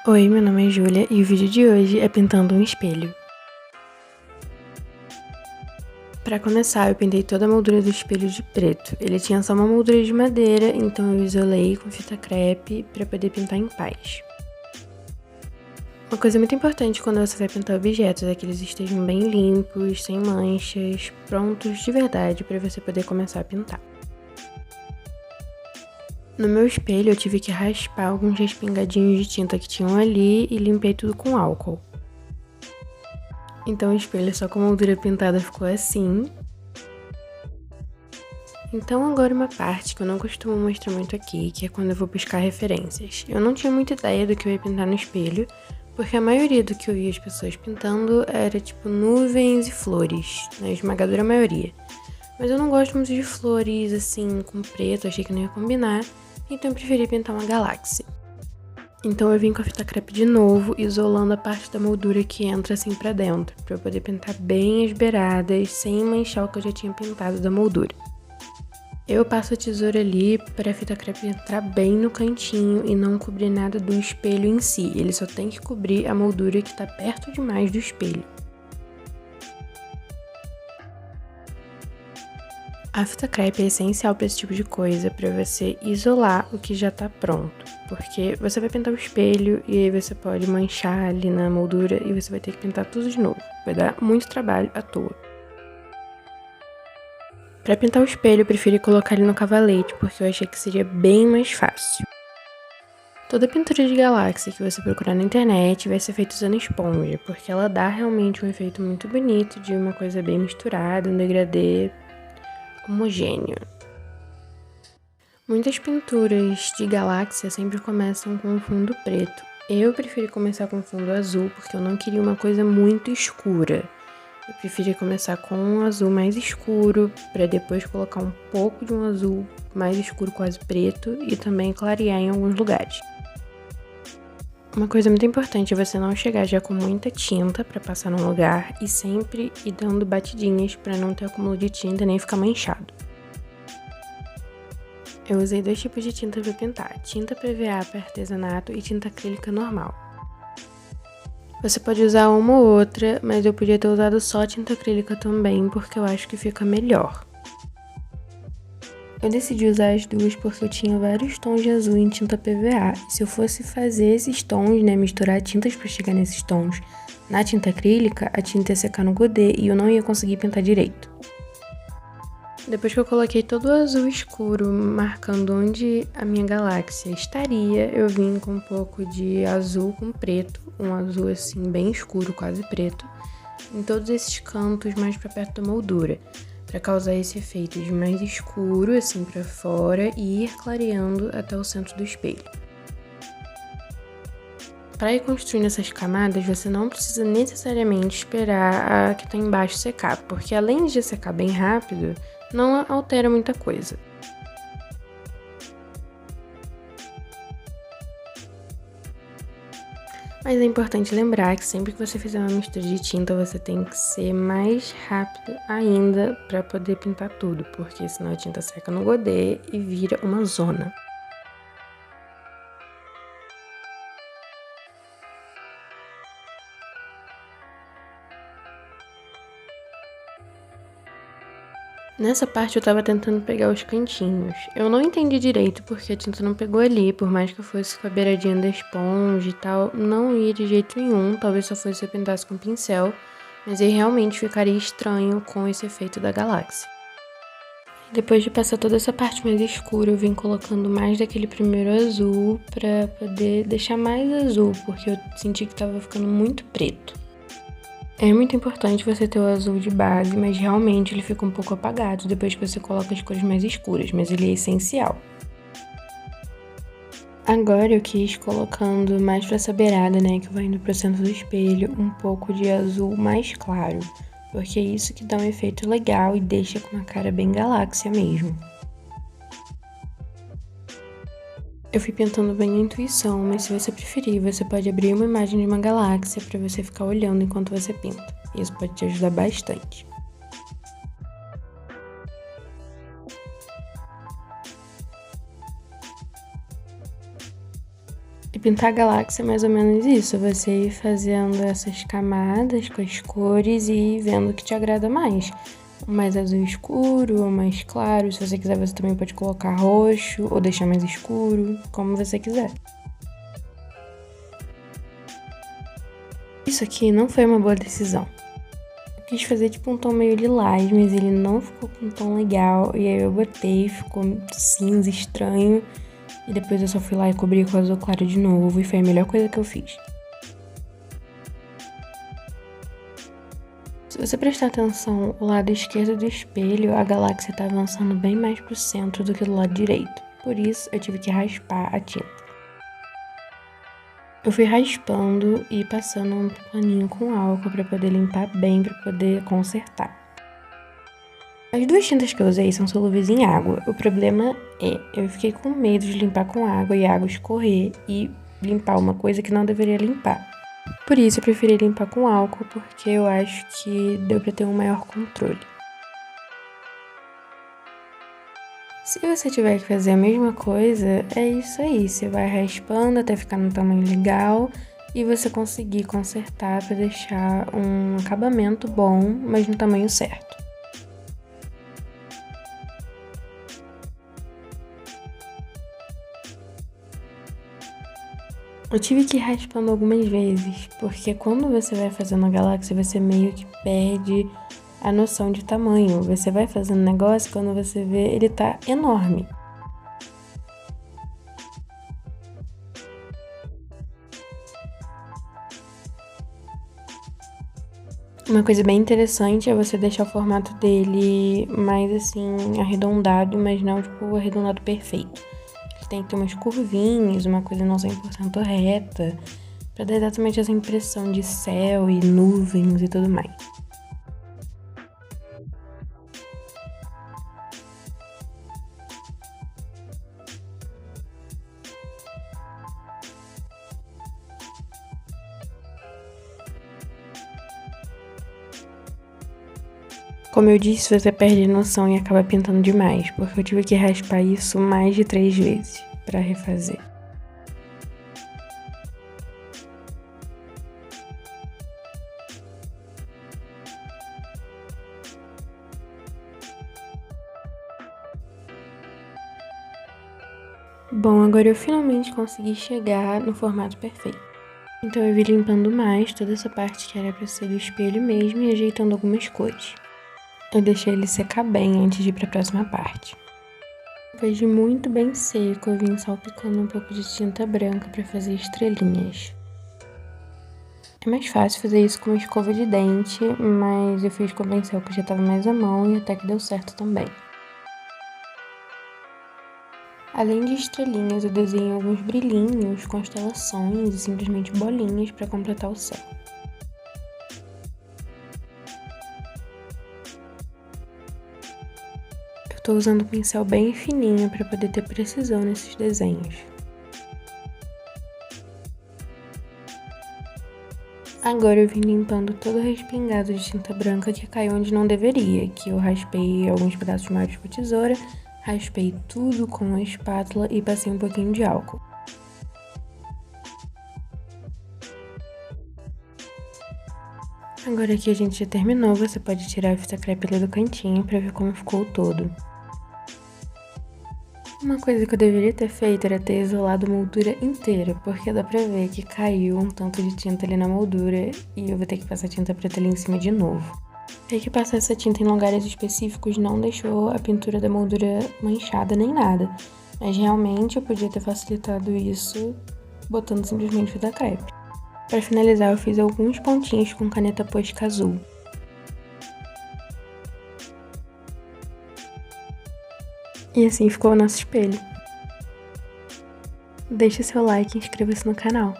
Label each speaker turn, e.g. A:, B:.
A: Oi, meu nome é Júlia e o vídeo de hoje é pintando um espelho. Para começar, eu pintei toda a moldura do espelho de preto. Ele tinha só uma moldura de madeira, então eu isolei com fita crepe para poder pintar em paz. Uma coisa muito importante quando você vai pintar objetos é que eles estejam bem limpos, sem manchas, prontos de verdade para você poder começar a pintar. No meu espelho eu tive que raspar alguns respingadinhos de tinta que tinham ali e limpei tudo com álcool. Então o espelho só com a moldura pintada ficou assim. Então agora uma parte que eu não costumo mostrar muito aqui, que é quando eu vou buscar referências. Eu não tinha muita ideia do que eu ia pintar no espelho, porque a maioria do que eu via as pessoas pintando era tipo nuvens e flores, na esmagadora maioria. Mas eu não gosto muito de flores assim com preto, achei que não ia combinar, então eu preferi pintar uma galáxia. Então eu vim com a fita crepe de novo, isolando a parte da moldura que entra assim pra dentro, pra eu poder pintar bem as beiradas, sem manchar o que eu já tinha pintado da moldura. Eu passo a tesoura ali para a fita crepe entrar bem no cantinho e não cobrir nada do espelho em si, ele só tem que cobrir a moldura que está perto demais do espelho. A fita crepe é essencial para esse tipo de coisa, para você isolar o que já está pronto, porque você vai pintar o espelho e aí você pode manchar ali na moldura e você vai ter que pintar tudo de novo, vai dar muito trabalho à toa. Para pintar o espelho, eu preferi colocar ele no cavalete, porque eu achei que seria bem mais fácil. Toda pintura de galáxia que você procurar na internet vai ser feita usando esponja, porque ela dá realmente um efeito muito bonito de uma coisa bem misturada, um degradê homogêneo. Muitas pinturas de galáxia sempre começam com um fundo preto. Eu preferi começar com fundo azul, porque eu não queria uma coisa muito escura. Eu preferi começar com um azul mais escuro, para depois colocar um pouco de um azul mais escuro, quase preto, e também clarear em alguns lugares. Uma coisa muito importante é você não chegar já com muita tinta para passar num lugar e sempre ir dando batidinhas para não ter acúmulo de tinta nem ficar manchado. Eu usei dois tipos de tinta para pintar, tinta PVA para artesanato e tinta acrílica normal. Você pode usar uma ou outra, mas eu podia ter usado só tinta acrílica também, porque eu acho que fica melhor. Eu decidi usar as duas porque eu tinha vários tons de azul em tinta PVA, e se eu fosse fazer esses tons, né, misturar tintas para chegar nesses tons na tinta acrílica, a tinta ia secar no godê e eu não ia conseguir pintar direito. Depois que eu coloquei todo o azul escuro, marcando onde a minha galáxia estaria, eu vim com um pouco de azul com preto, um azul assim bem escuro, quase preto, em todos esses cantos mais para perto da moldura, para causar esse efeito de mais escuro assim para fora e ir clareando até o centro do espelho. Para ir construindo essas camadas, você não precisa necessariamente esperar a que está embaixo secar, porque além de secar bem rápido, não altera muita coisa. Mas é importante lembrar que sempre que você fizer uma mistura de tinta, você tem que ser mais rápido ainda para poder pintar tudo, porque senão a tinta seca no godê e vira uma zona. Nessa parte eu tava tentando pegar os cantinhos. Eu não entendi direito porque a tinta não pegou ali, por mais que eu fosse com a beiradinha da esponja e tal, não ia de jeito nenhum, talvez só fosse se eu pintasse com pincel, mas aí realmente ficaria estranho com esse efeito da galáxia. Depois de passar toda essa parte mais escura, eu vim colocando mais daquele primeiro azul pra poder deixar mais azul, porque eu senti que tava ficando muito preto. É muito importante você ter o azul de base, mas realmente ele fica um pouco apagado depois que você coloca as cores mais escuras, mas ele é essencial. Agora eu quis colocando mais pra essa beirada, né, que vai indo pro centro do espelho, um pouco de azul mais claro, porque é isso que dá um efeito legal e deixa com uma cara bem galáxia mesmo. Eu fui pintando bem a intuição, mas se você preferir, você pode abrir uma imagem de uma galáxia para você ficar olhando enquanto você pinta. Isso pode te ajudar bastante. E pintar a galáxia é mais ou menos isso, você ir fazendo essas camadas com as cores e ir vendo o que te agrada mais. O mais azul escuro, o mais claro, se você quiser você também pode colocar roxo ou deixar mais escuro, como você quiser. Isso aqui não foi uma boa decisão. Eu quis fazer tipo um tom meio lilás, mas ele não ficou com um tom legal, e aí eu botei, ficou cinza, estranho. E depois eu só fui lá e cobri com azul claro de novo, e foi a melhor coisa que eu fiz. Se você prestar atenção, o lado esquerdo do espelho, a galáxia tá avançando bem mais pro centro do que do lado direito. Por isso, eu tive que raspar a tinta. Eu fui raspando e passando um paninho com álcool para poder limpar bem, para poder consertar. As duas tintas que eu usei são solúveis em água. O problema é, eu fiquei com medo de limpar com água e a água escorrer e limpar uma coisa que não deveria limpar. Por isso eu preferi limpar com álcool, porque eu acho que deu para ter um maior controle. Se você tiver que fazer a mesma coisa, é isso aí. Você vai raspando até ficar no tamanho legal e você conseguir consertar para deixar um acabamento bom, mas no tamanho certo. Eu tive que ir raspando algumas vezes, porque quando você vai fazendo a galáxia, você meio que perde a noção de tamanho. Você vai fazendo negócio, quando você vê, ele tá enorme. Uma coisa bem interessante é você deixar o formato dele mais assim, arredondado, mas não tipo o arredondado perfeito. Ele tem que ter umas curvinhas, uma coisa não 100% reta, pra dar exatamente essa impressão de céu e nuvens e tudo mais. Como eu disse, você perde a noção e acaba pintando demais, porque eu tive que raspar isso mais de 3 vezes para refazer. Bom, agora eu finalmente consegui chegar no formato perfeito. Então eu vim limpando mais toda essa parte que era para ser do espelho mesmo e ajeitando algumas cores. Eu deixei ele secar bem antes de ir para a próxima parte. Depois de muito bem seco, eu vim salpicando um pouco de tinta branca para fazer estrelinhas. É mais fácil fazer isso com uma escova de dente, mas eu fiz com o pincel que já estava mais à mão e até que deu certo também. Além de estrelinhas, eu desenhei alguns brilhinhos, constelações e simplesmente bolinhas para completar o céu. Eu tô usando um pincel bem fininho para poder ter precisão nesses desenhos. Agora eu vim limpando todo o respingado de tinta branca que caiu onde não deveria, que eu raspei alguns pedaços maiores com a tesoura, raspei tudo com a espátula e passei um pouquinho de álcool. Agora que a gente já terminou, você pode tirar a fita crepe ali do cantinho pra ver como ficou o todo. Uma coisa que eu deveria ter feito era ter isolado a moldura inteira, porque dá pra ver que caiu um tanto de tinta ali na moldura e eu vou ter que passar tinta preta ali em cima de novo. Ter que passar essa tinta em lugares específicos não deixou a pintura da moldura manchada nem nada, mas realmente eu podia ter facilitado isso botando simplesmente fita crepe. Para finalizar, eu fiz alguns pontinhos com caneta Posca azul. E assim ficou o nosso espelho. Deixe seu like e inscreva-se no canal.